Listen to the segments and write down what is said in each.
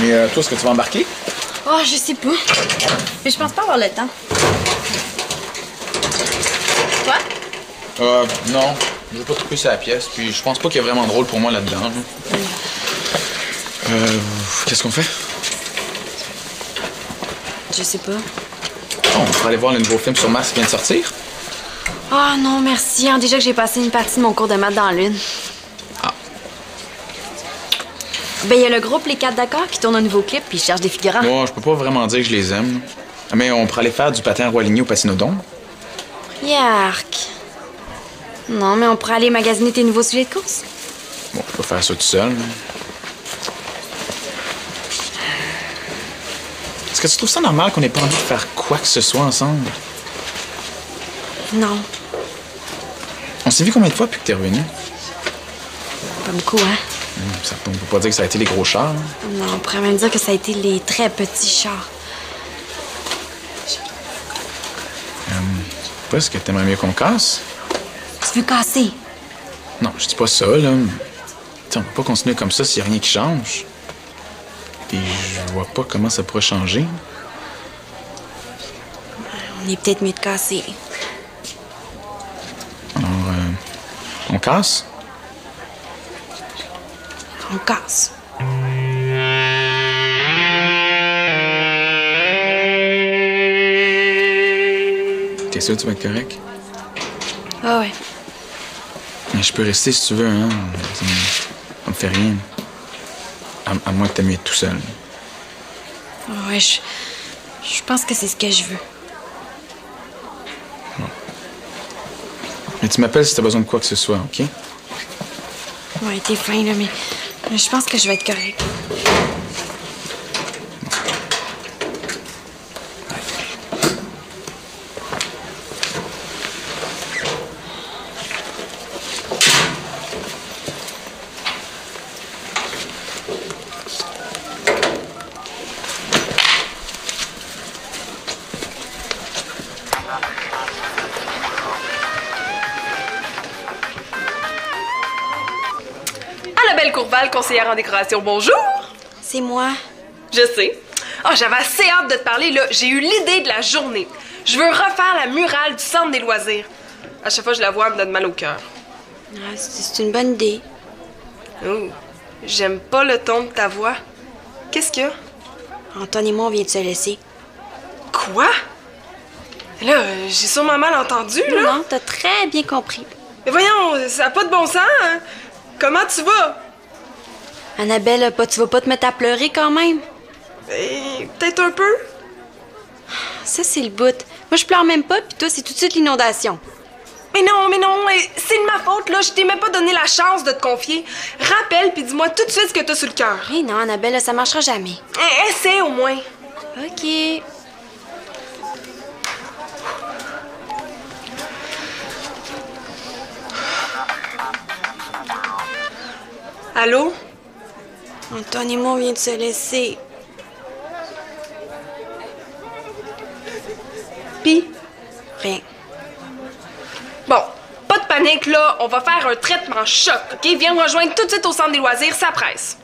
Et toi, est-ce que tu vas embarquer? Oh, je sais pas. Mais je pense pas avoir le temps. Toi? Non. Je veux pas trouver sa pièce, puis je pense pas qu'il y a vraiment de rôle pour moi là-dedans. Qu'est-ce qu'on fait? Je sais pas. Oh, on pourrait aller voir le nouveau film sur Mars qui vient de sortir. Ah non, merci. Hein. Déjà que j'ai passé une partie de mon cours de maths dans la lune. Ah. Ben, il y a le groupe Les 4 d'accord qui tourne un nouveau clip puis ils cherchent des figurants. Moi, je peux pas vraiment dire que je les aime. Mais on pourrait aller faire du patin à roue aligné au Patinodome. Yark. Non, mais on pourrait aller magasiner tes nouveaux sujets de course. Bon, je peux faire ça tout seul. Est-ce que tu trouves ça normal qu'on ait pas envie de faire quoi que ce soit ensemble? Non. On s'est vu combien de fois depuis que t'es revenu? Pas beaucoup, hein? On peut pas dire que ça a été les gros chars. Hein? Non, on pourrait même dire que ça a été les très petits chars. Est-ce que t'aimerais mieux qu'on casse? Tu veux casser? Non, je dis pas ça, là. T'sais, on peut pas continuer comme ça s'il y a rien qui change. Et je vois pas comment ça pourrait changer. On est peut-être mieux de casser. Alors, on casse? On casse. T'es sûr que tu vas être correct? Ah ouais. Mais je peux rester si tu veux, hein. Ça me fait rien. À moins que t'aimes être tout seul. Ouais, je pense que c'est ce que je veux. Bon. Mais tu m'appelles si t'as besoin de quoi que ce soit, OK? Ouais, t'es fin, là, mais je pense que je vais être correct. Annabelle Courval, conseillère en décoration, bonjour! C'est moi. Je sais. Ah, j'avais assez hâte de te parler, là. J'ai eu l'idée de la journée. Je veux refaire la murale du centre des loisirs. À chaque fois que je la vois, elle me donne mal au cœur. Ah, c'est une bonne idée. Oh, j'aime pas le ton de ta voix. Qu'est-ce qu'il y a? Antoine et moi, on vient de se laisser. Quoi? Là, j'ai sûrement mal entendu, là. Non, t'as très bien compris. Mais voyons, ça n'a pas de bon sens, hein? Comment tu vas? Annabelle, tu vas pas te mettre à pleurer quand même? Peut-être un peu. Ça, c'est le bout. Moi, je pleure même pas, puis toi, c'est tout de suite l'inondation. Mais non, c'est de ma faute, là. Je t'ai même pas donné la chance de te confier. Rappelle, puis dis-moi tout de suite ce que t'as sur le cœur. Hé non, Annabelle, ça marchera jamais. Essaie au moins. OK. Allô? Antoine et moi, on vient de se laisser. Pis? Rien. Bon, pas de panique, là. On va faire un traitement choc, OK? Viens me rejoindre tout de suite au centre des loisirs, ça presse.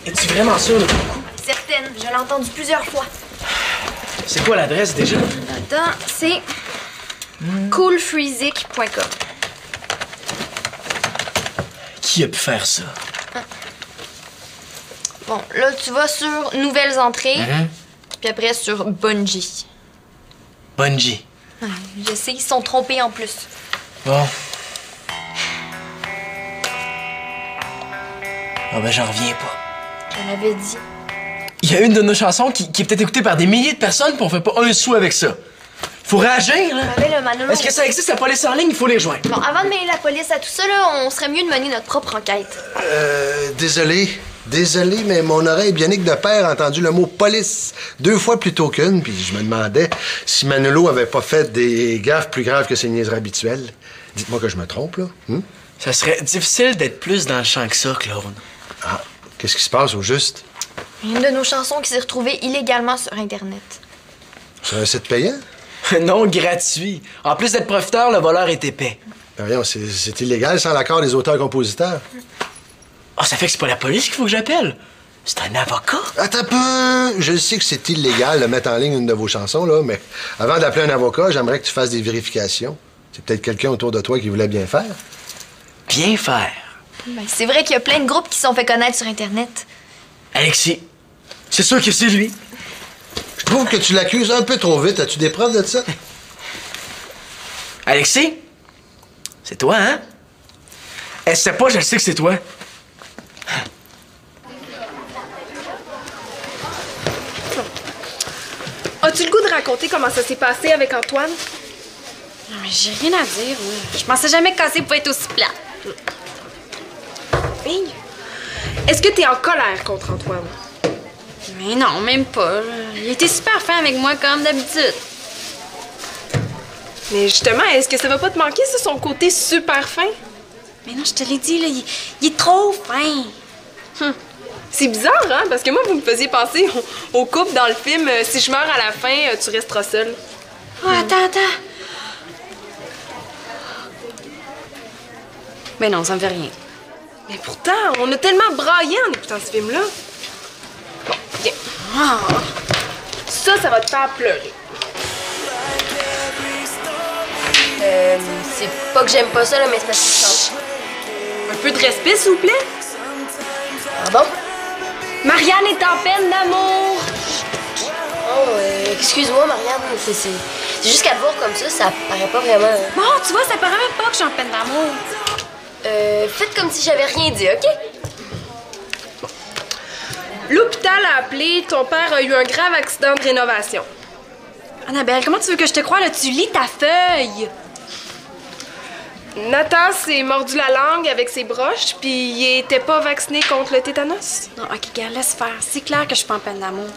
Es-tu vraiment sûre de ton coup? Certaine, je l'ai entendu plusieurs fois. C'est quoi l'adresse déjà? Attends, c'est coolfreezik.com. Qui a pu faire ça? Bon, là, tu vas sur Nouvelles entrées, puis après sur Bungie. Bungie. Ah, je sais, ils se sont trompés en plus. Bon. Ah ben, j'en reviens pas. Je l'avais dit. Il y a une de nos chansons qui est peut-être écoutée par des milliers de personnes, puis on fait pas un sou avec ça. Faut réagir, là. Mais le Manolo... Est-ce que ça existe, la police en ligne? Il faut les rejoindre. Bon, avant de mêler la police à tout ça, là, on serait mieux de mener notre propre enquête. Désolé, mais mon oreille bionique de père a entendu le mot police 2 fois plutôt qu'une, puis je me demandais si Manolo avait pas fait des gaffes plus graves que ses niaiseries habituelles. Dites-moi que je me trompe, là. Ça serait difficile d'être plus dans le champ que ça, Claude. Ah, qu'est-ce qui se passe au juste? Une de nos chansons qui s'est retrouvée illégalement sur Internet. Sur un site payant? Non, gratuit. En plus d'être profiteur, le voleur est épais. Ben voyons, c'est illégal sans l'accord des auteurs-compositeurs. Ah, ça fait que c'est pas la police qu'il faut que j'appelle. C'est un avocat. Attends un peu. Je sais que c'est illégal de mettre en ligne une de vos chansons, là, mais avant d'appeler un avocat, j'aimerais que tu fasses des vérifications. C'est peut-être quelqu'un autour de toi qui voulait bien faire. Bien faire. Ben, c'est vrai qu'il y a plein de groupes qui se sont fait connaître sur Internet. Alexis, c'est sûr que c'est lui. Je trouve que tu l'accuses un peu trop vite. As-tu des preuves de ça? Alexis? C'est toi, hein? Elle sait pas, je le sais que c'est toi. As-tu le goût de raconter comment ça s'est passé avec Antoine? Non, mais j'ai rien à dire, moi. Je pensais jamais que casser pouvait être aussi plat. Hey. Est-ce que t'es en colère contre Antoine? Mais non, même pas. Là. Il était super fin avec moi, comme d'habitude. Mais justement, est-ce que ça va pas te manquer, ça, son côté super fin? Mais non, je te l'ai dit, là, il est trop fin. C'est bizarre, hein? Parce que moi, vous me faisiez penser au couple dans le film Si je meurs à la fin, tu resteras seul. Oh, attends. Mais non, ça me fait rien. Mais pourtant, on a tellement braillé en écoutant ce film-là. Bon, viens. Ça va te faire pleurer. C'est pas que j'aime pas ça, là, mais c'est parce que je chante. Un peu de respect, s'il vous plaît. Ah bon? Marianne est en peine d'amour. Oh, excuse-moi, Marianne, c'est juste qu'à te voir comme ça paraît pas vraiment... Bon, tu vois, ça paraît même pas que je suis en peine d'amour. Faites comme si j'avais rien dit, OK? L'hôpital a appelé. Ton père a eu un grave accident de rénovation. Annabelle, comment tu veux que je te croie, là? Tu lis ta feuille. Nathan s'est mordu la langue avec ses broches, puis il était pas vacciné contre le tétanos. Non, OK, gars, laisse faire. C'est clair que je suis pas en peine d'amour.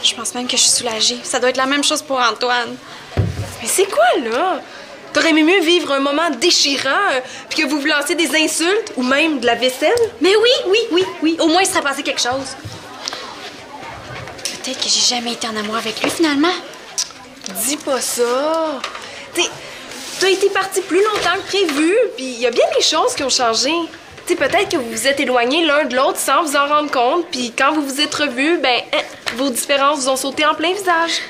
Je pense même que je suis soulagée. Ça doit être la même chose pour Antoine. Mais c'est quoi, là? T'aurais aimé mieux vivre un moment déchirant, puis que vous vous lanciez des insultes, ou même de la vaisselle? Mais oui. Au moins, il serait passé quelque chose. Peut-être que j'ai jamais été en amour avec lui, finalement. Dis pas ça. T'as été parti plus longtemps que prévu, puis il y a bien des choses qui ont changé. Peut-être que vous vous êtes éloignés l'un de l'autre sans vous en rendre compte, puis quand vous vous êtes revus, vos différences vous ont sauté en plein visage.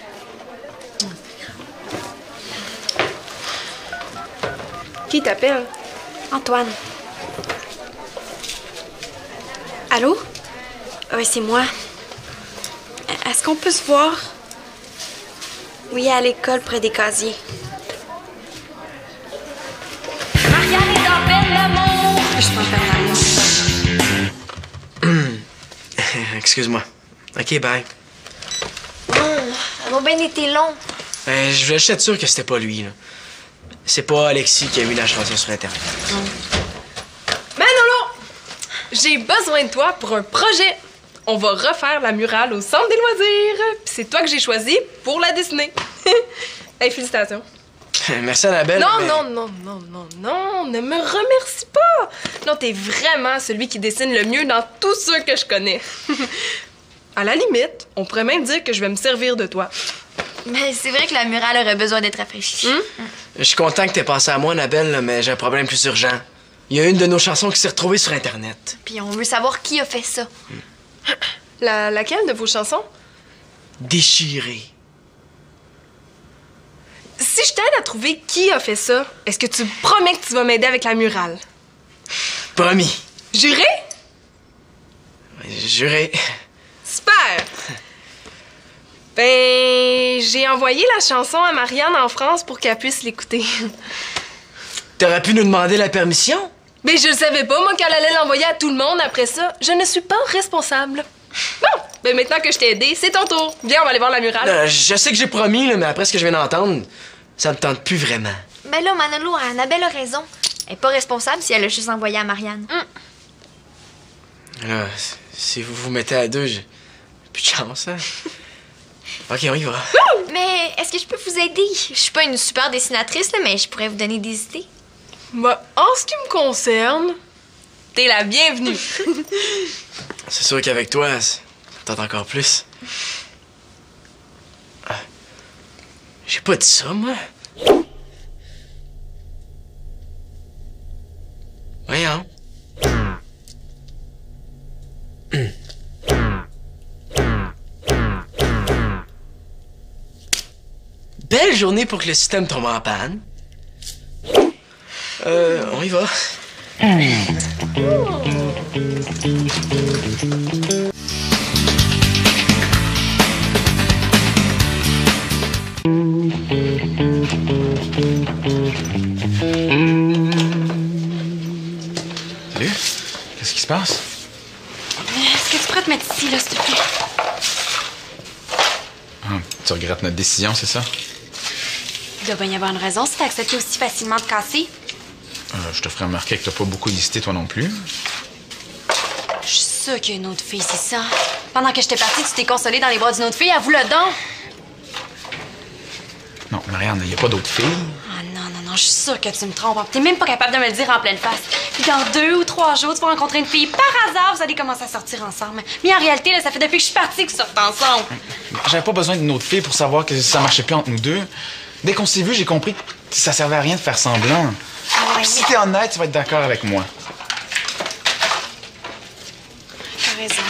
Qui t'appelle? Antoine. Allô? Oui, c'est moi. Est-ce qu'on peut se voir? Oui, à l'école près des casiers. Marianne est en peine d'amour! Je suis pas en peine d'amour. Excuse-moi. OK, bye. Ça m'a bien été long. Je voulais juste être sûr que c'était pas lui, là. C'est pas Alexis qui a mis la chanson sur Internet. Mais non! J'ai besoin de toi pour un projet. On va refaire la murale au Centre des loisirs. Puis c'est toi que j'ai choisi pour la dessiner. Hey, félicitations. Merci, Annabelle. Non, mais... non, ne me remercie pas. Non, t'es vraiment celui qui dessine le mieux dans tous ceux que je connais. À la limite, on pourrait même dire que je vais me servir de toi. Mais c'est vrai que la murale aurait besoin d'être rafraîchie. Je suis content que t'aies pensé à moi, Annabelle, là, mais j'ai un problème plus urgent. Il y a une de nos chansons qui s'est retrouvée sur Internet. Puis on veut savoir qui a fait ça. Laquelle de vos chansons? Déchirée. Si je t'aide à trouver qui a fait ça, est-ce que tu me promets que tu vas m'aider avec la murale? Promis. Juré? Juré. Super! Ben, j'ai envoyé la chanson à Marianne en France pour qu'elle puisse l'écouter. T'aurais pu nous demander la permission? Ben, je le savais pas, moi, qu'elle allait l'envoyer à tout le monde après ça. Je ne suis pas responsable. Bon, ben maintenant que je t'ai aidé, c'est ton tour. Viens, on va aller voir la murale. Je sais que j'ai promis, là, mais après ce que je viens d'entendre, ça me tente plus vraiment. Ben là, Manolo, Annabelle a raison. Elle est pas responsable si elle a juste envoyé à Marianne. Là, si vous vous mettez à deux, j'ai plus de chance, hein? OK, on y va. Mais est-ce que je peux vous aider? Je suis pas une super dessinatrice, là, mais je pourrais vous donner des idées. Ben, en ce qui me concerne, t'es la bienvenue. C'est sûr qu'avec toi, ça tente encore plus. J'ai pas dit ça, moi. Voyons. belle journée pour que le système tombe en panne. On y va. Salut. Qu'est-ce qui se passe? Est-ce que tu pourrais te mettre ici, là, s'il te plaît? Ah, tu regrettes notre décision, c'est ça? Il doit bien y avoir une raison si t'as accepté aussi facilement de casser. Je te ferai remarquer que t'as pas beaucoup hésité, toi non plus. Je suis sûre qu'il y a une autre fille, c'est ça. Pendant que j'étais partie, tu t'es consolée dans les bras d'une autre fille, avoue-le donc. Non, Marianne, il n'y a pas d'autres filles. Ah non, je suis sûre que tu me trompes. T'es même pas capable de me le dire en pleine face. Puis dans 2 ou 3 jours, tu vas rencontrer une fille. Par hasard, vous allez commencer à sortir ensemble. Mais en réalité, là, ça fait depuis que je suis partie que vous sortez ensemble. J'avais pas besoin d'une autre fille pour savoir que ça marchait plus entre nous deux. Dès qu'on s'est vu, j'ai compris que ça servait à rien de faire semblant. Ouais, Si t'es honnête, tu vas être d'accord avec moi. T'as raison.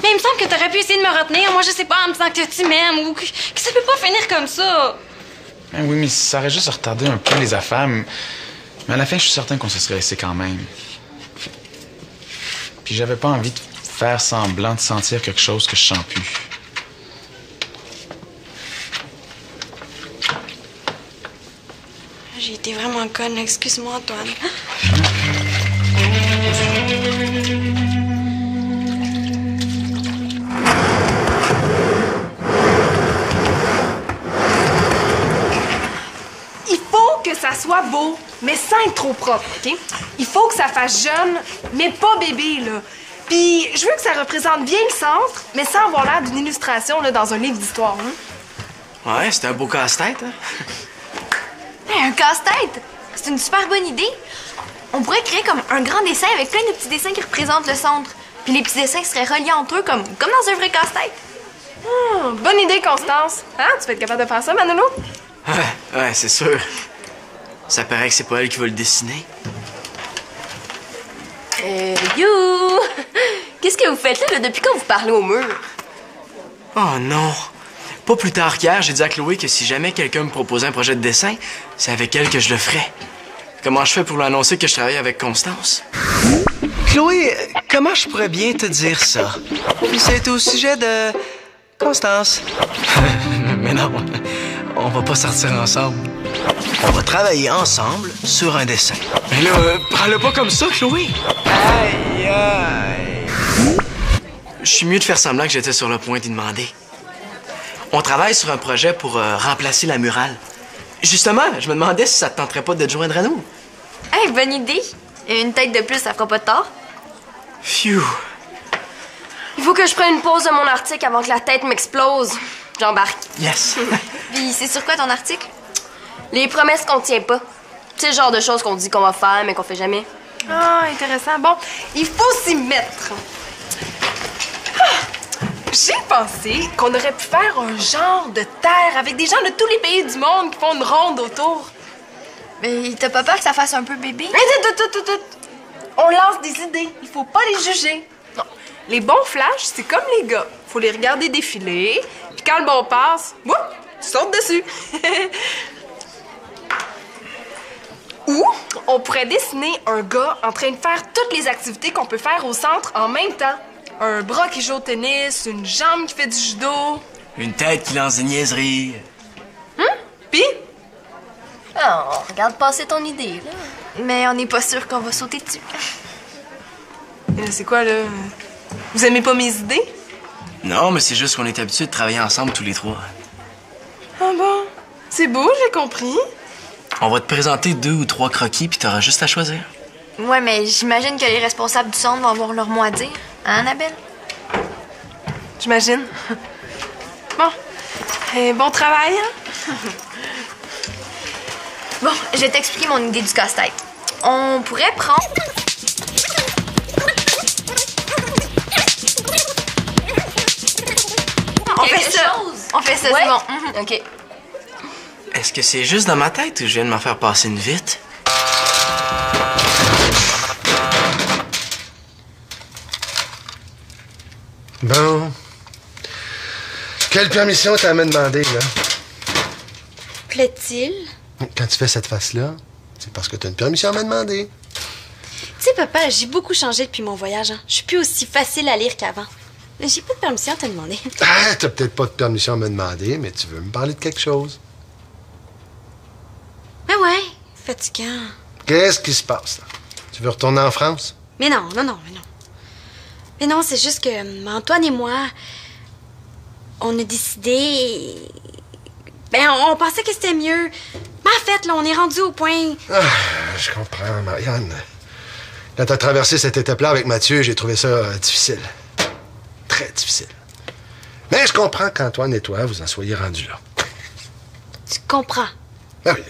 Mais il me semble que t'aurais pu essayer de me retenir. Moi, je sais pas, en me disant que tu m'aimes ou que ça peut pas finir comme ça. Ben oui, mais ça aurait juste retardé un peu les affaires. Mais à la fin, je suis certain qu'on se serait laissé quand même. Puis j'avais pas envie de faire semblant de sentir quelque chose que je sens plus. J'ai été vraiment conne. Excuse-moi, Antoine. Il faut que ça soit beau, mais sans être trop propre, OK? Il faut que ça fasse jeune, mais pas bébé, là. Puis je veux que ça représente bien le centre, mais sans avoir l'air d'une illustration là, dans un livre d'histoire. Hein? Ouais, c'est un beau casse-tête, hein? Hey, un casse-tête! C'est une super bonne idée. On pourrait créer comme un grand dessin avec plein de petits dessins qui représentent le centre. Puis les petits dessins seraient reliés entre eux comme dans un vrai casse-tête. Bonne idée, Constance. Hein? Tu vas être capable de faire ça, Manolo? Ouais, c'est sûr. Ça paraît que c'est pas elle qui va le dessiner. You! Qu'est-ce que vous faites là depuis quand vous parlez au mur? Oh non! Pas plus tard qu'hier, j'ai dit à Chloé que si jamais quelqu'un me proposait un projet de dessin, c'est avec elle que je le ferais. Comment je fais pour lui annoncer que je travaille avec Constance? Chloé, comment je pourrais bien te dire ça? C'est au sujet de... Constance. Mais non, on va pas sortir ensemble. On va travailler ensemble sur un dessin. Mais là, prends-le pas comme ça, Chloé. Aïe, aïe. Je suis mieux de faire semblant que j'étais sur le point d'y demander. On travaille sur un projet pour remplacer la murale. Justement, je me demandais si ça te tenterait pas de te joindre à nous. Hey, bonne idée! Une tête de plus, ça fera pas de tort. Phew. Il faut que je prenne une pause de mon article avant que la tête m'explose. J'embarque. Yes. Puis c'est sur quoi ton article? Les promesses qu'on tient pas. C'est le genre de choses qu'on dit qu'on va faire, mais qu'on fait jamais. Ah, intéressant. Bon, il faut s'y mettre. J'ai pensé qu'on aurait pu faire un genre de terre avec des gens de tous les pays du monde qui font une ronde autour. Mais t'as pas peur que ça fasse un peu bébé? Mais on lance des idées. Il faut pas les juger. Non. Les bons flashs, c'est comme les gars. Faut les regarder défiler. Puis quand le bon passe, whoop, tu sautes dessus. Ou on pourrait dessiner un gars en train de faire toutes les activités qu'on peut faire au centre en même temps. Un bras qui joue au tennis, une jambe qui fait du judo. Une tête qui lance des niaiseries. Puis? Ah, regarde passer ton idée, là. Mais on n'est pas sûr qu'on va sauter dessus. C'est quoi, là? Vous aimez pas mes idées? Non, mais c'est juste qu'on est habitués de travailler ensemble tous les trois. Ah bon? C'est beau, j'ai compris. On va te présenter 2 ou 3 croquis, puis t'auras juste à choisir. Ouais, mais j'imagine que les responsables du centre vont avoir leur mot à dire. Hein, Annabelle? J'imagine. Bon. Bon travail, hein? Bon, je vais t'expliquer mon idée du casse-tête. On pourrait prendre... On fait ça. On fait ça, Ouais. c'est bon. OK. Est-ce que c'est juste dans ma tête ou je viens de m'en faire passer une vite? Bon. Quelle permission t'as à me demander, là? plaît-il? Quand tu fais cette face-là, c'est parce que tu as une permission à me demander. Tu sais, papa, j'ai beaucoup changé depuis mon voyage. Hein. Je suis plus aussi facile à lire qu'avant. J'ai pas de permission à te demander. Ah, t'as peut-être pas de permission à me demander, mais tu veux me parler de quelque chose. Mais ouais, fatigant. Qu'est-ce qui se passe, là? Tu veux retourner en France? Mais non. Mais non, c'est juste que Antoine et moi, on a décidé... Ben, on pensait que c'était mieux. Mais en fait, là, on est rendu au point... Ah, je comprends, Marianne. Quand t'as traversé cette étape-là avec Mathieu, j'ai trouvé ça difficile. Très difficile. Mais je comprends qu'Antoine et toi, vous en soyez rendus là. Tu comprends? Ah oui,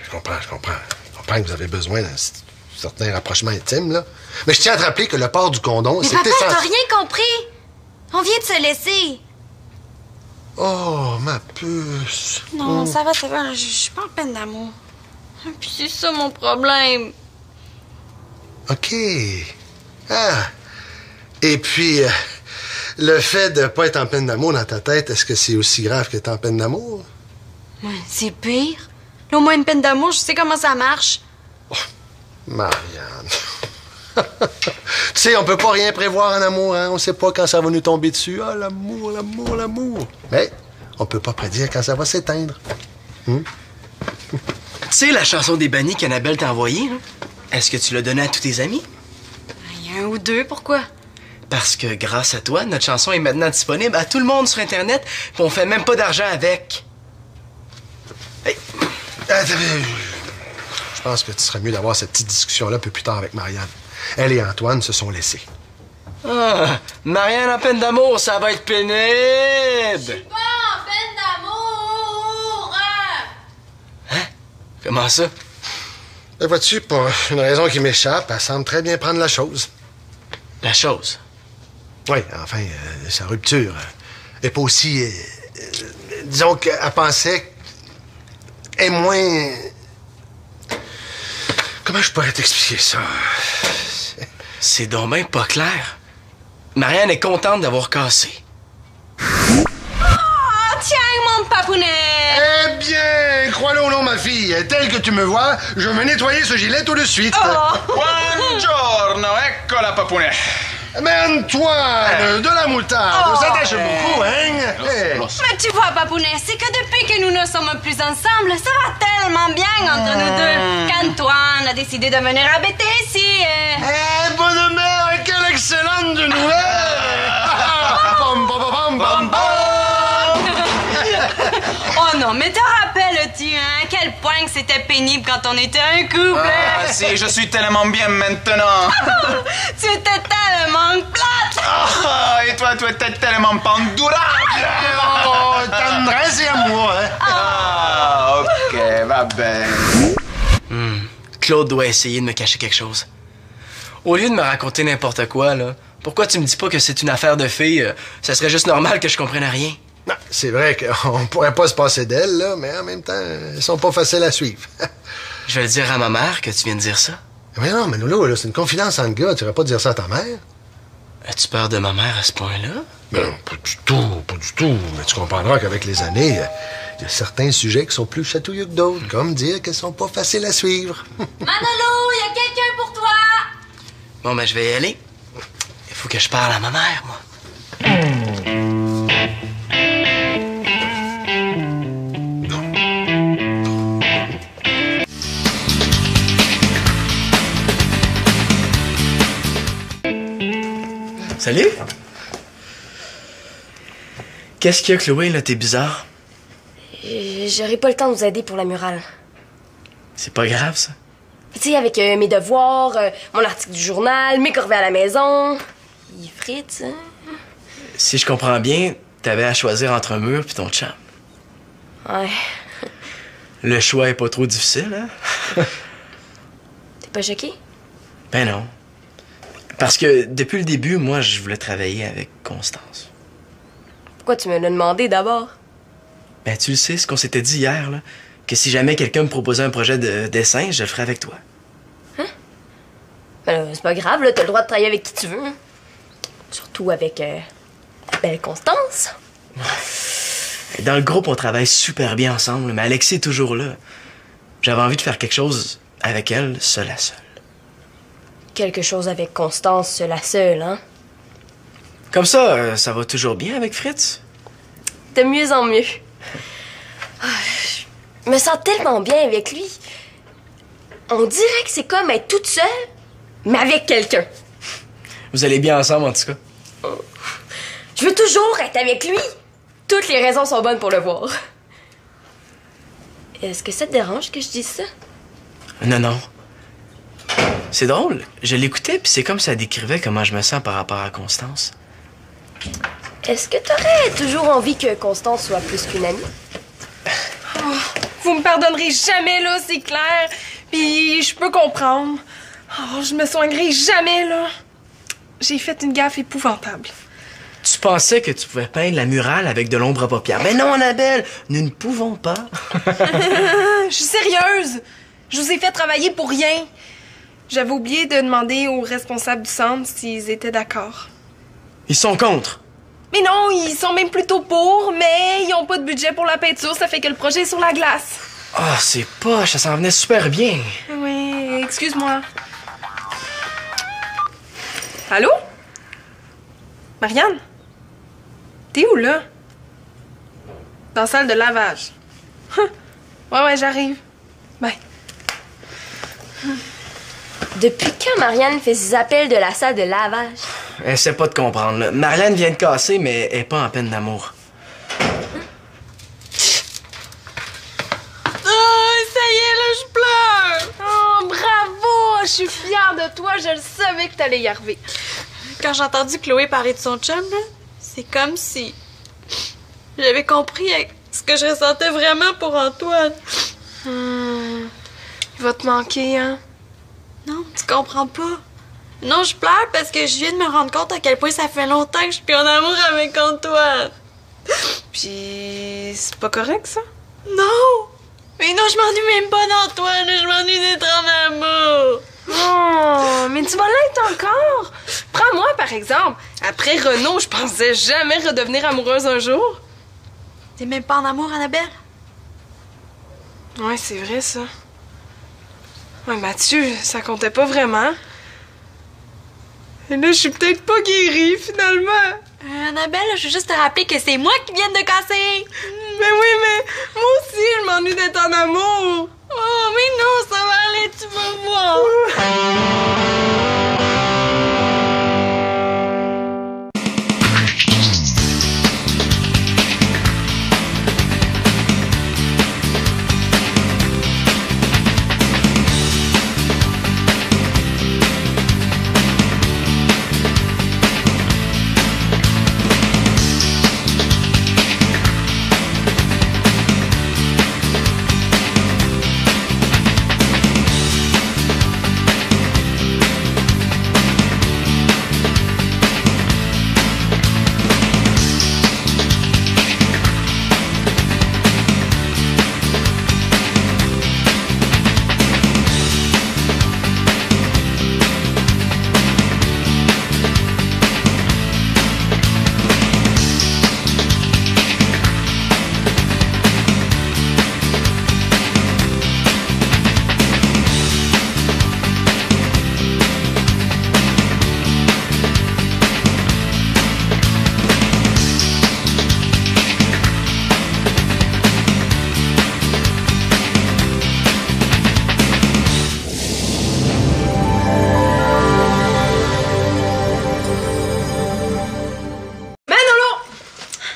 je comprends. Je comprends que vous avez besoin d'un certain rapprochement intime, là. Mais je tiens à te rappeler que le port du condom, Mais c'est papa, essentiel. t'as rien compris! On vient de se laisser. Oh, ma puce. Non, ça va, je suis pas en peine d'amour. Puis c'est ça mon problème. OK. Ah. Et puis, le fait de pas être en peine d'amour dans ta tête, est-ce que c'est aussi grave que t'es en peine d'amour? Ouais, c'est pire. Là, au moins une peine d'amour, je sais comment ça marche. Oh, Marianne. Tu sais, on peut pas rien prévoir en amour, hein? On sait pas quand ça va nous tomber dessus. Ah, l'amour. Mais on peut pas prédire quand ça va s'éteindre. Tu sais, la chanson des bannis qu'Annabelle t'a envoyée, là? Est-ce que tu l'as donnée à tous tes amis? Il y a un ou deux, pourquoi? Parce que grâce à toi, notre chanson est maintenant disponible à tout le monde sur Internet, puis on fait même pas d'argent avec. Hey. Je pense que tu serais mieux d'avoir cette petite discussion-là un peu plus tard avec Marianne. Elle et Antoine se sont laissés. Ah, Marianne en peine d'amour, ça va être pénible! Pas en peine d'amour! Hein? Comment ça? Ben, vois-tu, pour une raison qui m'échappe, elle semble très bien prendre la chose. La chose? Oui, enfin, sa rupture. Et pas aussi... disons qu'elle pensait... est moins... Comment je pourrais t'expliquer ça? C'est donc ben pas clair. Marianne est contente d'avoir cassé. Oh, tiens, mon papounet! Eh bien, crois-le ou non, ma fille, tel que tu me vois, je vais nettoyer ce gilet tout de suite. Buongiorno, ecco la papounet. Mais Antoine, de la moutarde, ça tâche beaucoup, hein? Hey. Mais tu vois, papounet, c'est que depuis que nous ne sommes plus ensemble, ça va tellement bien entre nous deux qu'Antoine a décidé de venir habiter ici. Eh, bonne mère, quelle excellente nouvelle! Bam, bam, bam, bam, bam. Oh non, mais te rappelles-tu, hein, à quel point que c'était pénible quand on était un couple? Ah, si, je suis tellement bien maintenant. Tu étais tellement plate! Ah, et toi, tu étais tellement pendurable. Oh, tendresse et amour, hein? Ah, OK, va bien. Claude doit essayer de me cacher quelque chose. Au lieu de me raconter n'importe quoi, là, pourquoi tu me dis pas que c'est une affaire de filles? Ça serait juste normal que je comprenne rien. Non, c'est vrai qu'on pourrait pas se passer d'elles, là, mais en même temps, elles sont pas faciles à suivre. Je vais le dire à ma mère que tu viens de dire ça. Mais non, Manolo, là, c'est une confidence entre gars. Tu irais pas dire ça à ta mère? As-tu peur de ma mère à ce point-là? Mais non, pas du tout. Mais tu comprendras qu'avavec les années, il y a certains sujets qui sont plus chatouilleux que d'autres, comme dire qu'elles sont pas faciles à suivre. Manolo, il y a quelqu'un pour toi! Bon, ben, je vais y aller. Il faut que je parle à ma mère, moi. Salut! Qu'est-ce qu'il y a, Chloé, là? T'es bizarre. J'aurai pas le temps de vous aider pour la murale. C'est pas grave, ça. Tu sais, avec mes devoirs, mon article du journal, mes corvées à la maison. Il frite, hein? Si je comprends bien, t'avais à choisir entre un mur puis ton chum. Ouais. Le choix est pas trop difficile, hein? T'es pas choqué? Ben non. Parce que depuis le début, moi, je voulais travailler avec Constance. Pourquoi tu me l'as demandé d'abord? Ben, tu le sais, ce qu'on s'était dit hier, là, que si jamais quelqu'un me proposait un projet de dessin, je le ferais avec toi. Hein? Ben, c'est pas grave, là, t'as le droit de travailler avec qui tu veux. Hein. Surtout avec la belle Constance. Dans le groupe, on travaille super bien ensemble, mais Alexis est toujours là. J'avais envie de faire quelque chose avec elle, seule à seule. Quelque chose avec Constance, seule à seule, hein? Comme ça, ça va toujours bien avec Fritz? De mieux en mieux. Je me sens tellement bien avec lui. On dirait que c'est comme être toute seule, mais avec quelqu'un. Vous allez bien ensemble, en tout cas? Je veux toujours être avec lui. Toutes les raisons sont bonnes pour le voir. Est-ce que ça te dérange que je dise ça? Non, non. C'est drôle. Je l'écoutais, puis c'est comme ça décrivait comment je me sens par rapport à Constance. Est-ce que t'aurais toujours envie que Constance soit plus qu'une amie? Oh, vous me pardonnerez jamais, là, c'est clair. Puis je peux comprendre. Oh, je me soignerai jamais, là. J'ai fait une gaffe épouvantable. Tu pensais que tu pouvais peindre la murale avec de l'ombre à paupières. Mais non, Annabelle, nous ne pouvons pas. Je suis sérieuse. Je vous ai fait travailler pour rien. J'avais oublié de demander aux responsables du centre s'ils étaient d'accord. Ils sont contre. Mais non, ils sont même plutôt pour, mais ils ont pas de budget pour la peinture, ça fait que le projet est sur la glace. Ah, c'est poche, ça s'en venait super bien. Oui, excuse-moi. Allô? Marianne? T'es où, là? Dans la salle de lavage. Ouais, j'arrive. Bye. Depuis quand Marianne fait ses appels de la salle de lavage? Elle sait pas de comprendre, là. Marianne vient de casser, mais elle est pas en peine d'amour. Oh, ça y est, là, je pleure! Oh, bravo! Je suis fière de toi, je le savais que t'allais y arriver. Quand j'ai entendu Chloé parler de son chum, là, c'est comme si j'avais compris ce que je ressentais vraiment pour Antoine. Il va te manquer, hein? Non, tu comprends pas. Non, je pleure parce que je viens de me rendre compte à quel point ça fait longtemps que je suis plus en amour avec Antoine. Puis c'est pas correct, ça? Non! Mais non, je m'ennuie même pas d'Antoine, je m'ennuie d'être en amour. Oh, mais tu vas l'être encore. Prends-moi, par exemple. Après Renaud, je pensais jamais redevenir amoureuse un jour. T'es même pas en amour, Annabelle? Ouais, c'est vrai, ça. Ouais, Mathieu, ça comptait pas vraiment. Et là, je suis peut-être pas guérie, finalement. Annabelle, je veux juste te rappeler que c'est moi qui viens de casser. Mais oui, mais moi aussi, je m'ennuie d'être en amour. Oh, mais non, ça va aller, tu vas voir.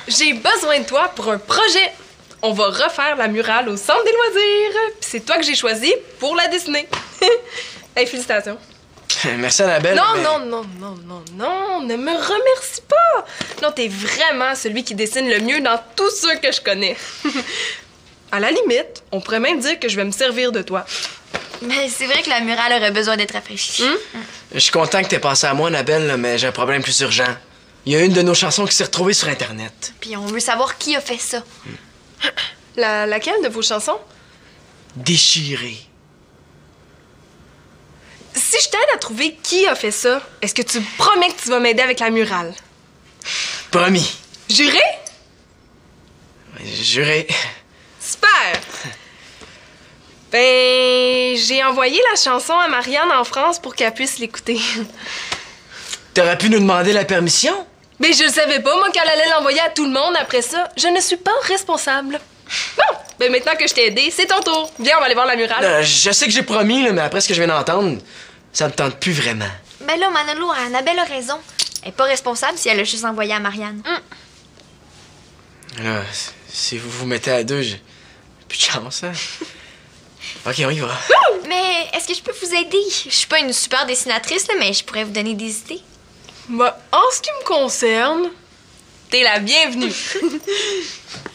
J'ai besoin de toi pour un projet. On va refaire la murale au centre des loisirs. Puis c'est toi que j'ai choisi pour la dessiner. Hey, félicitations. Merci, Annabelle. Non, mais... non, ne me remercie pas. Non, t'es vraiment celui qui dessine le mieux dans tous ceux que je connais. À la limite, on pourrait même dire que je vais me servir de toi. Mais c'est vrai que la murale aurait besoin d'être rafraîchie. Je suis content que t'aies pensé à moi, Annabelle, là, mais j'ai un problème plus urgent. Il y a une de nos chansons qui s'est retrouvée sur Internet. Puis on veut savoir qui a fait ça. Laquelle de vos chansons? Déchirée. Si je t'aide à trouver qui a fait ça, est-ce que tu promets que tu vas m'aider avec la murale? Promis. Juré? juré. Super! Ben, j'ai envoyé la chanson à Marianne en France pour qu'elle puisse l'écouter. T'aurais pu nous demander la permission? Mais je le savais pas, moi, qu'elle allait l'envoyer à tout le monde après ça. Je ne suis pas responsable. Bon, ben maintenant que je t'ai aidé, c'est ton tour. Viens, on va aller voir la murale. Je sais que j'ai promis, là, mais après ce que je viens d'entendre, ça me tente plus vraiment. Ben là, Manolo, Annabelle a raison. Elle est pas responsable si elle a juste envoyé à Marianne. Là, si vous vous mettez à deux, j'ai plus de chance, hein? OK, on y va. Mais est-ce que je peux vous aider? Je suis pas une super dessinatrice, là, mais je pourrais vous donner des idées. Ben, en ce qui me concerne, t'es la bienvenue.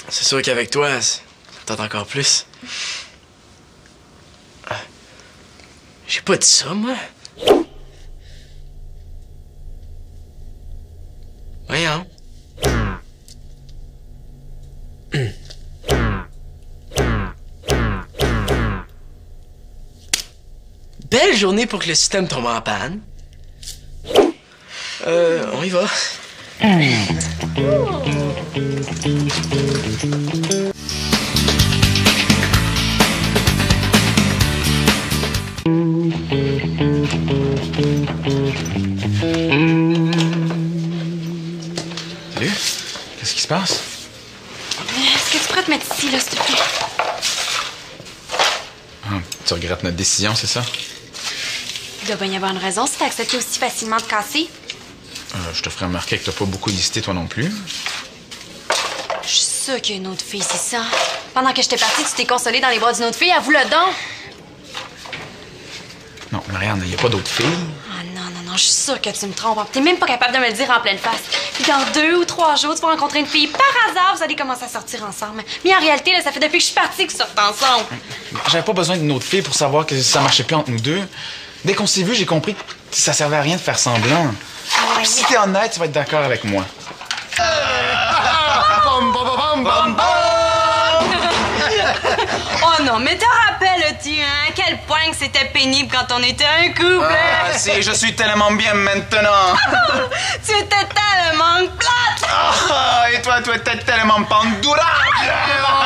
C'est sûr qu'avec toi, ça tente encore plus. J'ai pas dit ça, moi. Voyons. Belle journée pour que le système tombe en panne. On y va. Salut. Qu'est-ce qui se passe? Est-ce que tu pourrais te mettre ici, là, s'il te plaît? Ah, tu regrettes notre décision, c'est ça? Il doit bien y avoir une raison si t'as accepté aussi facilement de casser. Je te ferai remarquer que t'as pas beaucoup hésité, toi non plus. Je suis sûre qu'il y a une autre fille, c'est ça. Pendant que j'étais partie, tu t'es consolée dans les bras d'une autre fille. Avoue-le donc. Non, Marianne, il y a pas d'autres filles. Ah non, je suis sûre que tu me trompes. T'es même pas capable de me le dire en pleine face. Puis dans 2 ou 3 jours, tu vas rencontrer une fille. Par hasard, vous allez commencer à sortir ensemble. Mais en réalité, là, ça fait depuis que je suis partie que vous sortez ensemble. J'avais pas besoin d'une autre fille pour savoir que ça marchait plus entre nous deux. Dès qu'on s'est vu, j'ai compris que ça servait à rien de faire semblant. Ouais. Si t'es honnête, tu vas être d'accord avec moi. Oh non, mais te rappelles-tu, hein, à quel point que c'était pénible quand on était un couple? Ah, si, je suis tellement bien maintenant. Tu étais tellement plate! Ah, et toi, tu étais tellement pendurable.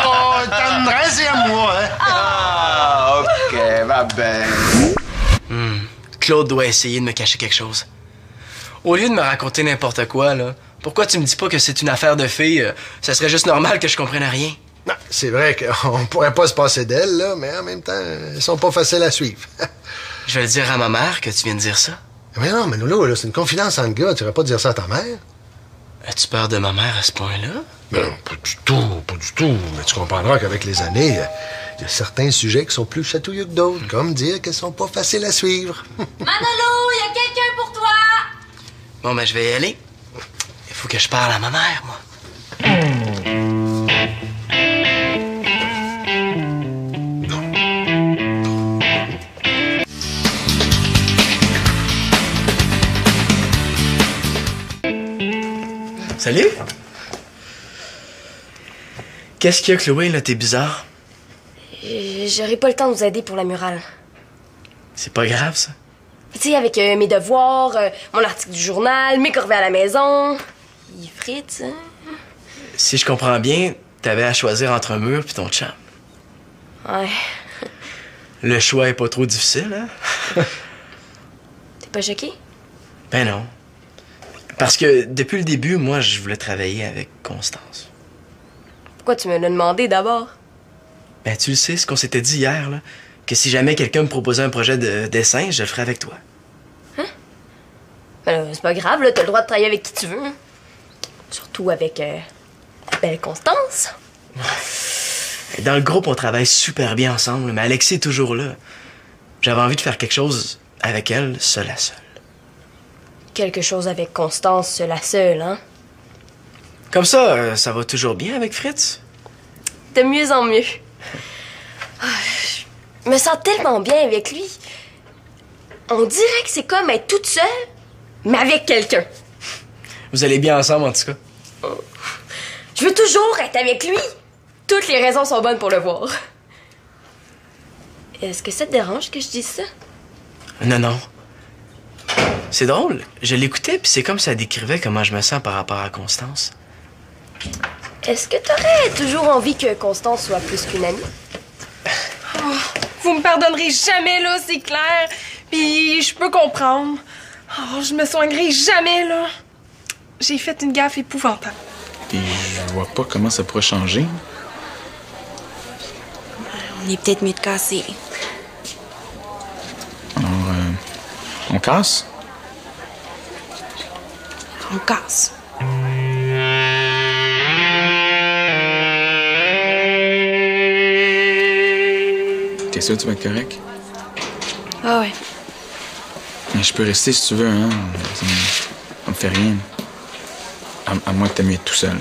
Oh, tendresse et amour, hein? Ah, OK, va bien. Claude doit essayer de me cacher quelque chose. Au lieu de me raconter n'importe quoi, là, pourquoi tu me dis pas que c'est une affaire de fille? Ça serait juste normal que je comprenne rien. Non, c'est vrai qu'on pourrait pas se passer d'elles, là, mais en même temps, elles sont pas faciles à suivre. Je vais le dire à ma mère que tu viens de dire ça. Mais non, Manolo, là, c'est une confidence entre gars. Tu irais pas dire ça à ta mère? As-tu peur de ma mère à ce point-là? Ben non, pas du tout, pas du tout. Mais tu comprendras qu'avec les années, il y a certains sujets qui sont plus chatouilleux que d'autres, comme dire qu'elles sont pas faciles à suivre. Manolo, il y a quelqu'un pour toi! Bon, ben, je vais y aller. Il faut que je parle à ma mère, moi. Salut! Qu'est-ce qu'il y a, Chloé, là? T'es bizarre. J'aurai pas le temps de vous aider pour la murale. C'est pas grave, ça. Tu sais, avec mes devoirs, mon article du journal, mes corvées à la maison. Il Fritz, hein? Si je comprends bien, t'avais à choisir entre un mur puis ton chum. Ouais. Le choix est pas trop difficile, hein? T'es pas choqué? Ben non. Parce que depuis le début, moi, je voulais travailler avec Constance. Pourquoi tu me l'as demandé d'abord? Ben, tu le sais, ce qu'on s'était dit hier, là, que si jamais quelqu'un me proposait un projet de dessin, je le ferais avec toi. Hein? Ben là, c'est pas grave, là, t'as le droit de travailler avec qui tu veux. Hein? Surtout avec la belle Constance. Dans le groupe, on travaille super bien ensemble, mais Alexis est toujours là. J'avais envie de faire quelque chose avec elle, seule à seule. Quelque chose avec Constance, la seule, hein? Comme ça, ça va toujours bien avec Fritz? De mieux en mieux. Ah, je me sens tellement bien avec lui. On dirait que c'est comme être toute seule, mais avec quelqu'un. Vous allez bien ensemble, en tout cas? Je veux toujours être avec lui. Toutes les raisons sont bonnes pour le voir. Est-ce que ça te dérange que je dise ça? Non, non. C'est drôle. Je l'écoutais, puis c'est comme ça décrivait comment je me sens par rapport à Constance. Est-ce que t'aurais toujours envie que Constance soit plus qu'une amie? Oh, vous me pardonnerez jamais, là, c'est clair. Puis je peux comprendre. Oh, je me soignerai jamais, là. J'ai fait une gaffe épouvantable. Puis je vois pas comment ça pourrait changer. On est peut-être mieux de casser. Alors, on casse? On casse. T'es sûr que tu vas être correct? Ah ouais. Mais je peux rester si tu veux, hein. Ça me fait rien. À moins que t'aimes être tout seul.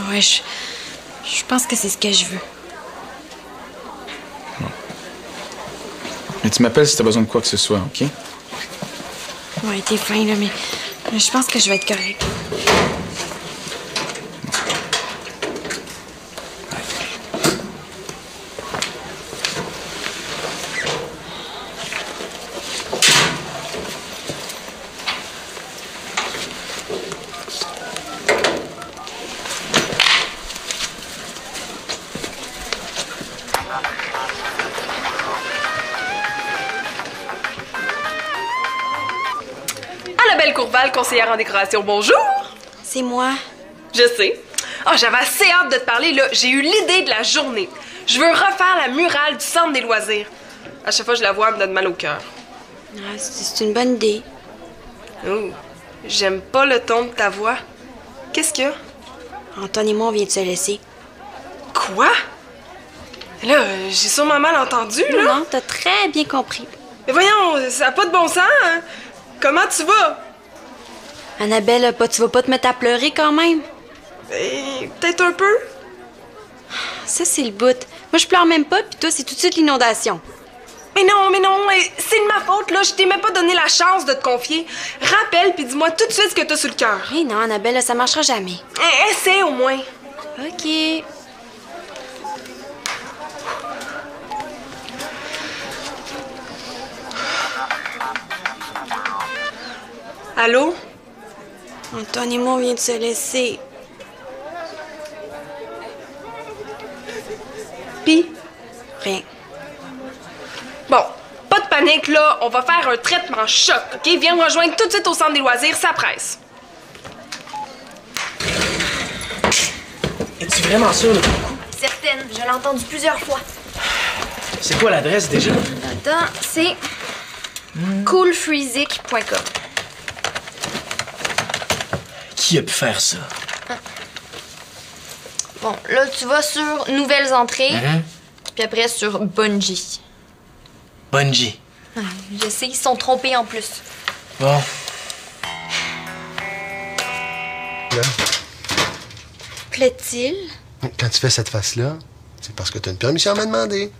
Ouais, je pense que c'est ce que je veux. Bon. Mais tu m'appelles si t'as besoin de quoi que ce soit, OK? Ouais, t'es fin, là, mais je pense que je vais être correct. Annabelle Courval, conseillère en décoration, bonjour! C'est moi. Je sais. Oh, j'avais assez hâte de te parler, là. J'ai eu l'idée de la journée. Je veux refaire la murale du centre des loisirs. À chaque fois que je la vois, elle me donne mal au cœur. Ah, c'est une bonne idée. Oh, j'aime pas le ton de ta voix. Qu'est-ce qu'il y a? Antoine et moi, on vient de se laisser. Quoi? Là, j'ai sûrement mal entendu, là. Non, t'as très bien compris. Mais voyons, ça n'a pas de bon sens, hein? Comment tu vas? Annabelle, tu vas pas te mettre à pleurer quand même? Peut-être un peu. Ça, c'est le bout. Moi, je pleure même pas, puis toi, c'est tout de suite l'inondation. Mais non, c'est de ma faute, là. Je t'ai même pas donné la chance de te confier. Rappelle, puis dis-moi tout de suite ce que t'as sur le cœur. Eh non, Annabelle, ça marchera jamais. Essaie au moins. OK. Allô? Antoine et moi, on vient de se laisser. Pis? Rien. Bon, pas de panique, là. On va faire un traitement choc, OK? Viens me rejoindre tout de suite au centre des loisirs, ça presse. Es-tu vraiment sûre de ton coup? Certaine, je l'ai entendu plusieurs fois. C'est quoi l'adresse déjà? Attends, c'est coolfreezik.com. Qui a pu faire ça? Bon, là, tu vas sur Nouvelles entrées, puis après sur Bungie. Bungie. Je sais, ils se sont trompés en plus. Bon. Là, Plaît-il? quand tu fais cette face-là, c'est parce que tu as une permission à me demander.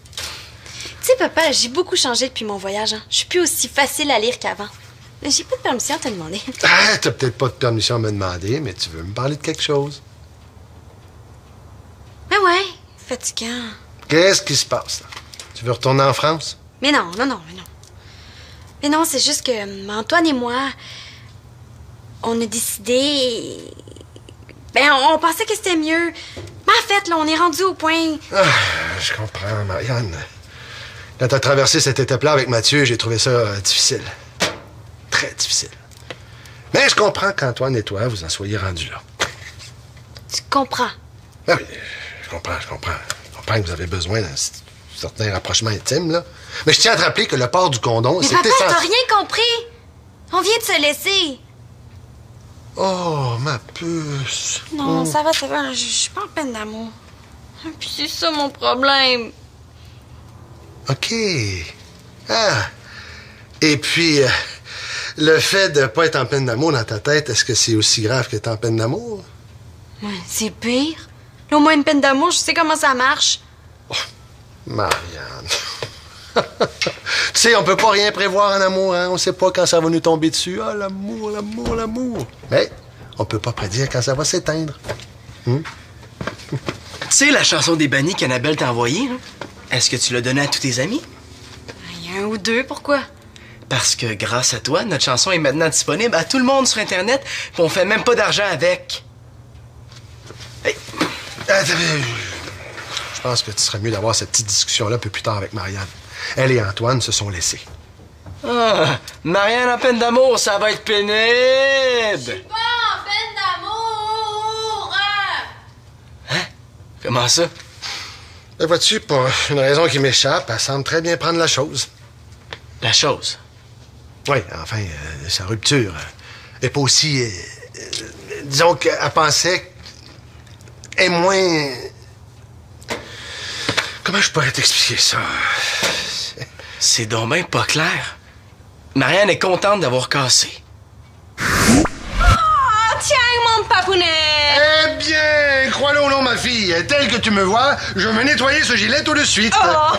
Tu sais, papa, j'ai beaucoup changé depuis mon voyage. Hein. Je suis plus aussi facile à lire qu'avant. J'ai pas de permission à te demander. Ah, t'as peut-être pas de permission à me demander, mais tu veux me parler de quelque chose. Ah ouais, fatigant. Qu'est-ce qui se passe, là? Tu veux retourner en France? Mais non. Mais non, c'est juste que Antoine et moi, on a décidé... Ben, on pensait que c'était mieux. Mais en fait, là, on est rendu au point... Ah, je comprends, Marianne. Quand t'as traversé cette étape-là avec Mathieu, j'ai trouvé ça difficile. Très difficile. Mais je comprends qu'Antoine et toi, vous en soyez rendus là. Tu comprends? Ah oui, je comprends. Je comprends que vous avez besoin d'un certain rapprochement intime, là. Mais je tiens à te rappeler que le port du condom, Mais c'est papa, essentiel. t'as rien compris! On vient de se laisser. Oh, ma puce. Non, ça va, je suis pas en peine d'amour. Puis c'est ça mon problème. OK. Ah. Et puis, le fait de pas être en peine d'amour dans ta tête, est-ce que c'est aussi grave que t'es en peine d'amour? Ouais, c'est pire. Là, au moins une peine d'amour, je sais comment ça marche. Oh, Marianne. Tu sais, on peut pas rien prévoir en amour, hein? On sait pas quand ça va nous tomber dessus. Ah, l'amour. Mais on peut pas prédire quand ça va s'éteindre. Tu sais la chanson des bannis qu'Annabelle t'a envoyée, là? Est-ce que tu l'as donnée à tous tes amis? Il y a un ou deux, pourquoi? Parce que grâce à toi, notre chanson est maintenant disponible à tout le monde sur Internet, puis on fait même pas d'argent avec. Je pense que tu serais mieux d'avoir cette petite discussion-là un peu plus tard avec Marianne. Elle et Antoine se sont laissés. Ah, Marianne en peine d'amour, ça va être pénible! Pas en peine d'amour! Hein? Comment ça? Ben, vois-tu, pour une raison qui m'échappe, elle semble très bien prendre la chose. La chose? Oui, enfin, sa rupture. Et pas aussi... disons qu'elle pensait... est moins... Comment je pourrais t'expliquer ça? C'est donc ben pas clair. Marianne est contente d'avoir cassé. Oh, tiens, mon papounet! Eh bien, crois-le ou non, ma fille, tel que tu me vois, je vais nettoyer ce gilet tout de suite.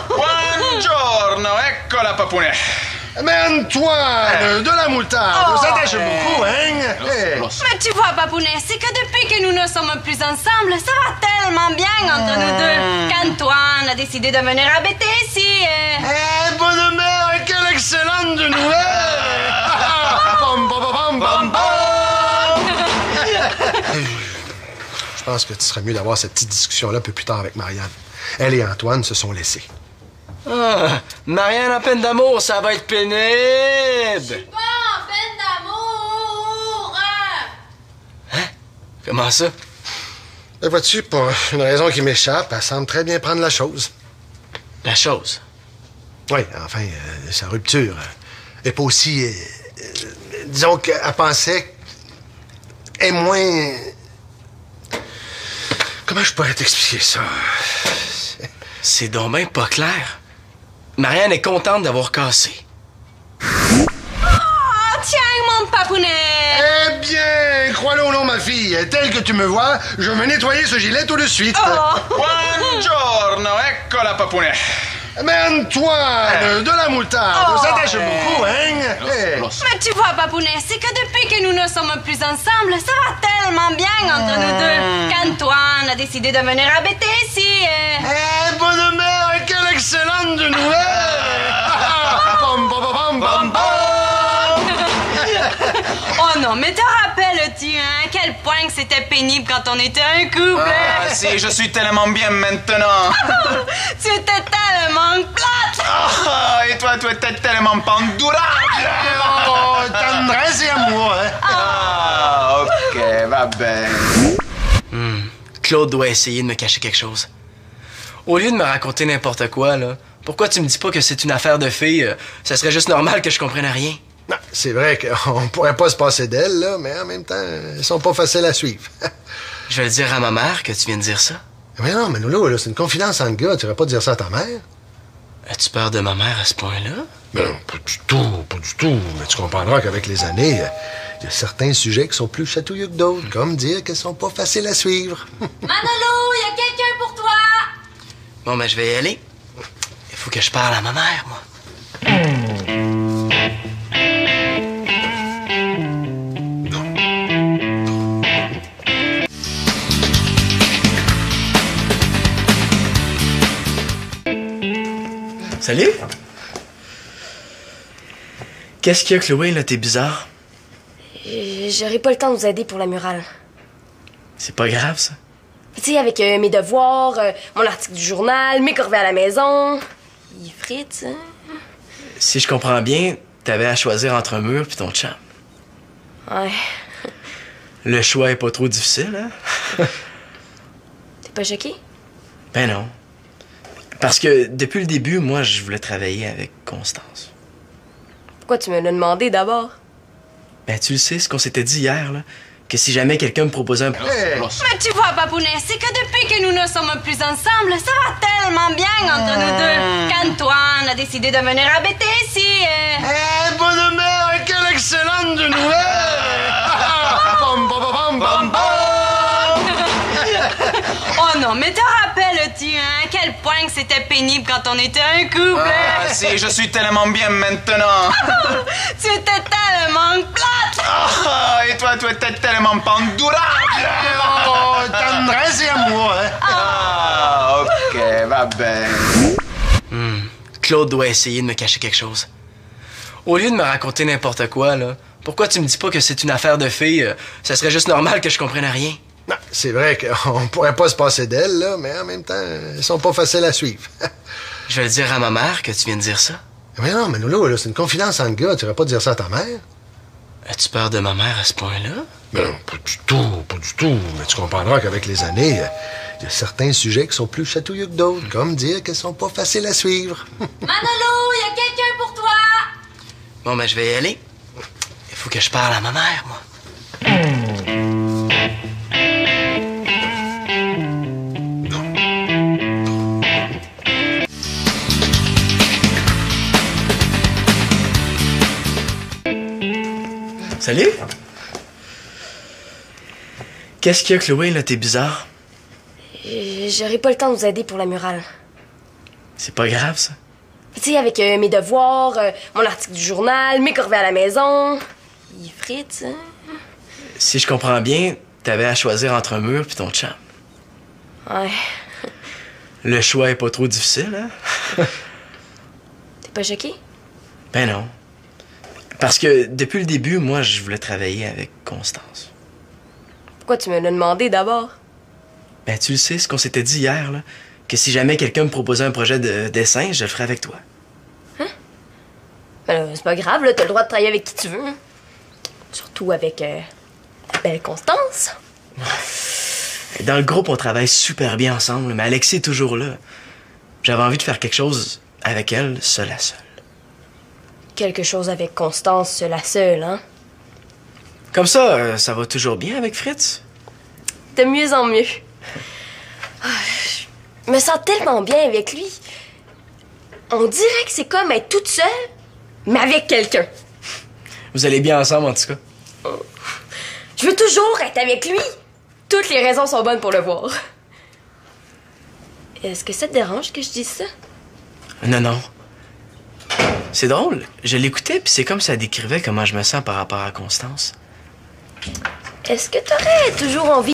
Buongiorno, ecco la papounet. Mais Antoine, de la moutarde, ça tâche beaucoup, hein? Eh. Mais tu vois, papounet, c'est que depuis que nous ne sommes plus ensemble, ça va tellement bien entre nous deux qu'Antoine a décidé de venir habiter ici. Eh, bonne mère, quelle excellente nouvelle! Bam, bam, bam, bam, bam. Je pense que tu serais mieux d'avoir cette petite discussion-là un peu plus tard avec Marianne. Elle et Antoine se sont laissés. Ah, Marianne en peine d'amour, ça va être pénible! Pas en peine d'amour! Hein? Comment ça? Ben, vois-tu, pour une raison qui m'échappe, elle semble très bien prendre la chose. La chose? Oui, enfin, sa rupture. Et pas aussi... disons qu'elle pensait... est moins... Comment je pourrais t'expliquer ça? C'est donc ben pas clair. Marianne est contente d'avoir cassé. Oh, tiens, mon papounet! Eh bien, crois-le ou non, ma fille, tel que tu me vois, je vais nettoyer ce gilet tout de suite. Buongiorno, ecco la papounet. Mais Antoine, de la moutarde, ça tâche beaucoup, hein? Eh. Mais tu vois, papounet, c'est que depuis que nous ne sommes plus ensemble, ça va tellement bien entre nous deux qu'Antoine a décidé de venir habiter ici. Eh, bonne mère, quelle excellente nouvelle! Bam, bam, bam, bam, bam. Oh non, mais te rappelles-tu, à quel point que c'était pénible quand on était un couple? Ah, si, je suis tellement bien maintenant. Tu étais tellement plate! Ah, et toi, tu étais tellement pendurable. Oh, tendresse et amour, hein? Ah, ok, va bien. Claude doit essayer de me cacher quelque chose. Au lieu de me raconter n'importe quoi, là, pourquoi tu me dis pas que c'est une affaire de filles? Ça serait juste normal que je comprenne rien. Non, c'est vrai qu'on pourrait pas se passer d'elles, là, mais en même temps, elles sont pas faciles à suivre. Je vais le dire à ma mère que tu viens de dire ça. Mais non, mais Loulou, là, c'est une confidence entre gars. Tu vas pas dire ça à ta mère? As-tu peur de ma mère à ce point-là? Ben non, pas du tout, pas du tout. Mais tu comprendras qu'avec les années, il y a certains sujets qui sont plus chatouilleux que d'autres, comme dire qu'elles sont pas faciles à suivre. Manolo, il y a quelqu'un pour toi! Bon, ben, je vais y aller. Il faut que je parle à ma mère, moi. Salut! Qu'est-ce qu'il y a, Chloé, là? T'es bizarre. J'aurai pas le temps de vous aider pour la murale. C'est pas grave, ça. Tu sais, avec mes devoirs, mon article du journal, mes corvées à la maison. Il frite, hein? Si je comprends bien, t'avais à choisir entre un mur puis ton chum. Ouais. Le choix est pas trop difficile, hein? T'es pas choqué? Ben non. Parce que depuis le début, moi, je voulais travailler avec Constance. Pourquoi tu me l'as demandé d'abord? Ben, tu le sais, ce qu'on s'était dit hier, là, que si jamais quelqu'un me proposait un... Mais tu vois, papounet, c'est que depuis que nous ne sommes plus ensemble, ça va tellement bien entre nous deux qu'Antoine a décidé de venir habiter ici. Eh, bonne mère, quelle excellente nouvelle! Bam, bam, bam, bam, bam. Oh non, mais te rappelles-tu, à quel point que c'était pénible quand on était un couple? Ah, si, je suis tellement bien maintenant. Tu étais tellement plate! Ah, et toi, tu étais tellement pendurable. Oh, tendresse et amour, hein? Ah, ok, va bien. Claude doit essayer de me cacher quelque chose. Au lieu de me raconter n'importe quoi, là, pourquoi tu me dis pas que c'est une affaire de filles? Ça serait juste normal que je comprenne rien. Non, c'est vrai qu'on pourrait pas se passer d'elles, là, mais en même temps, elles sont pas faciles à suivre. Je vais le dire à ma mère que tu viens de dire ça. Mais non, mais Lolo, là, c'est une confidence entre gars. Tu irais pas dire ça à ta mère? As-tu peur de ma mère à ce point-là? Mais non, pas du tout, pas du tout. Mais tu comprendras qu'avec les années, il y a certains sujets qui sont plus chatouilleux que d'autres, comme dire qu'elles sont pas faciles à suivre. Manolo, il y a quelqu'un pour toi! Bon, ben, je vais y aller. Il faut que je parle à ma mère, moi. Salut! Qu'est-ce qu'il y a, Chloé, là? T'es bizarre. J'aurai pas le temps de vous aider pour la murale. C'est pas grave, ça. Tu sais, avec mes devoirs, mon article du journal, mes corvées à la maison. Il Fritz, hein? Si je comprends bien, t'avais à choisir entre un mur puis ton chum. Ouais. Le choix est pas trop difficile, hein? T'es pas choqué? Ben non. Parce que depuis le début, moi, je voulais travailler avec Constance. Pourquoi tu me l'as demandé d'abord? Ben, tu le sais, ce qu'on s'était dit hier, là, que si jamais quelqu'un me proposait un projet de dessin, je le ferais avec toi. Hein? Ben là, c'est pas grave, là, t'as le droit de travailler avec qui tu veux. Hein? Surtout avec la belle Constance. Dans le groupe, on travaille super bien ensemble, mais Alexis est toujours là. J'avais envie de faire quelque chose avec elle, seule à seule. Quelque chose avec Constance, seule à seule, hein? Comme ça, ça va toujours bien avec Fritz? De mieux en mieux. Ah, je me sens tellement bien avec lui. On dirait que c'est comme être toute seule, mais avec quelqu'un. Vous allez bien ensemble, en tout cas. Je veux toujours être avec lui. Toutes les raisons sont bonnes pour le voir. Est-ce que ça te dérange que je dise ça? Non, non. C'est drôle. Je l'écoutais, puis c'est comme ça décrivait comment je me sens par rapport à Constance. Est-ce que t'aurais toujours envie